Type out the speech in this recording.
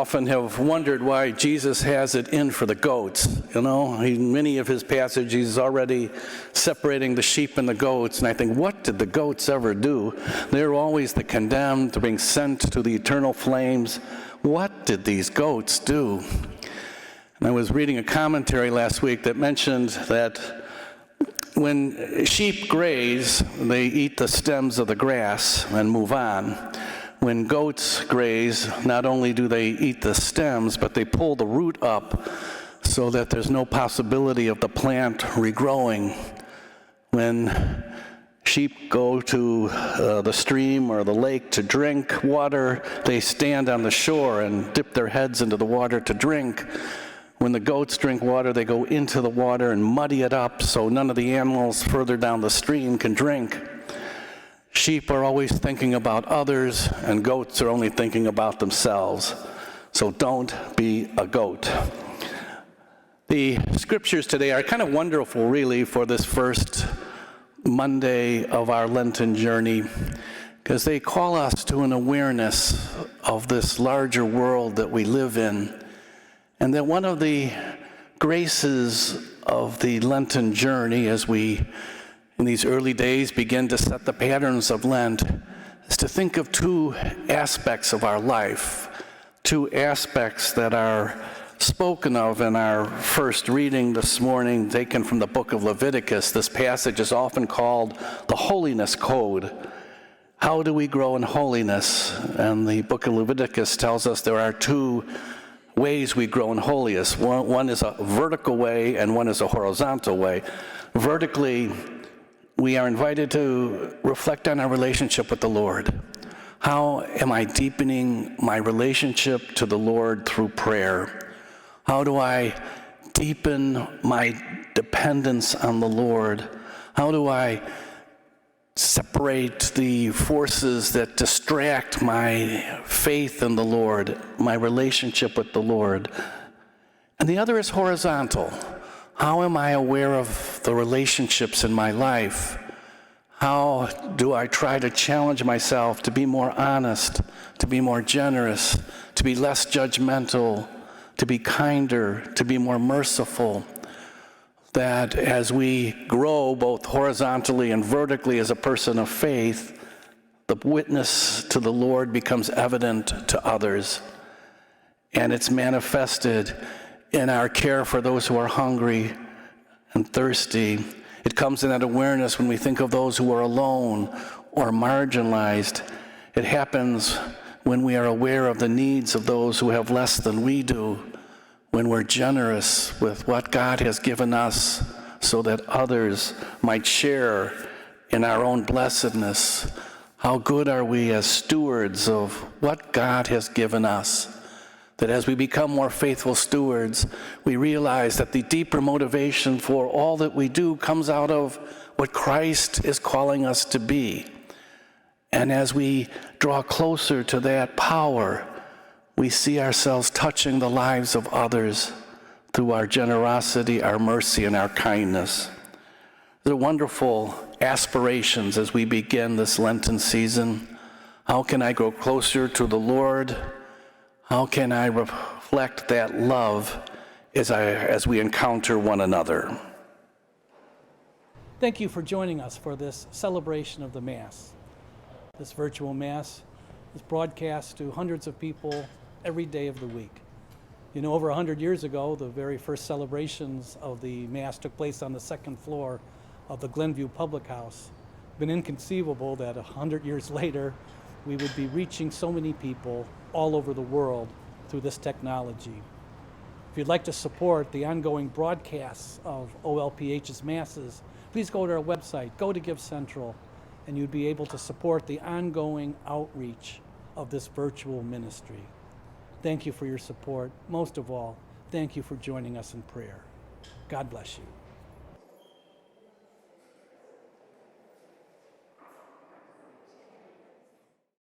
often have wondered why Jesus has it in for the goats. In many of his passages, he's already separating the sheep and the goats. And I think, what did the goats ever do? They're always the condemned, being sent to the eternal flames. What did these goats do? And I was reading a commentary last week that mentioned that when sheep graze, they eat the stems of the grass and move on. When goats graze, not only do they eat the stems, but they pull the root up so that there's no possibility of the plant regrowing. When sheep go to the stream or the lake to drink water, they stand on the shore and dip their heads into the water to drink. When the goats drink water, they go into the water and muddy it up so none of the animals further down the stream can drink. Sheep are always thinking about others, and goats are only thinking about themselves. So don't be a goat. The scriptures today are kind of wonderful, really, for this first Monday of our Lenten journey, because they call us to an awareness of this larger world that we live in, and that one of the graces of the Lenten journey, as we in these early days begin to set the patterns of Lent, is to think of two aspects of our life, two aspects that are spoken of in our first reading this morning, taken from the book of Leviticus. This passage is often called the Holiness Code. How do we grow in holiness? And the book of Leviticus tells us there are two ways we grow in holiness. One is a vertical way and one is a horizontal way. Vertically, we are invited to reflect on our relationship with the Lord. How am I deepening my relationship to the Lord through prayer? How do I deepen my dependence on the Lord? How do I separate the forces that distract my faith in the Lord, my relationship with the Lord? And the other is horizontal. How am I aware of the relationships in my life? How do I try to challenge myself to be more honest, to be more generous, to be less judgmental, to be kinder, to be more merciful? That as we grow both horizontally and vertically as a person of faith, the witness to the Lord becomes evident to others. And it's manifested in our care for those who are hungry and thirsty. It comes in that awareness when we think of those who are alone or marginalized. It happens when we are aware of the needs of those who have less than we do, when we're generous with what God has given us so that others might share in our own blessedness. How good are we as stewards of what God has given us? That as we become more faithful stewards, we realize that the deeper motivation for all that we do comes out of what Christ is calling us to be. And as we draw closer to that power, we see ourselves touching the lives of others through our generosity, our mercy, and our kindness. They're wonderful aspirations as we begin this Lenten season. How can I grow closer to the Lord? How can I reflect that love as we encounter one another? Thank you for joining us for this celebration of the Mass. This virtual Mass is broadcast to hundreds of people every day of the week. Over 100 years ago, the very first celebrations of the Mass took place on the second floor of the Glenview Public House. It's been inconceivable that 100 years later, we would be reaching so many people all over the world through this technology. If you'd like to support the ongoing broadcasts of OLPH's Masses, please go to our website, go to Give Central, and you'd be able to support the ongoing outreach of this virtual ministry. Thank you for your support. Most of all, thank you for joining us in prayer. God bless you.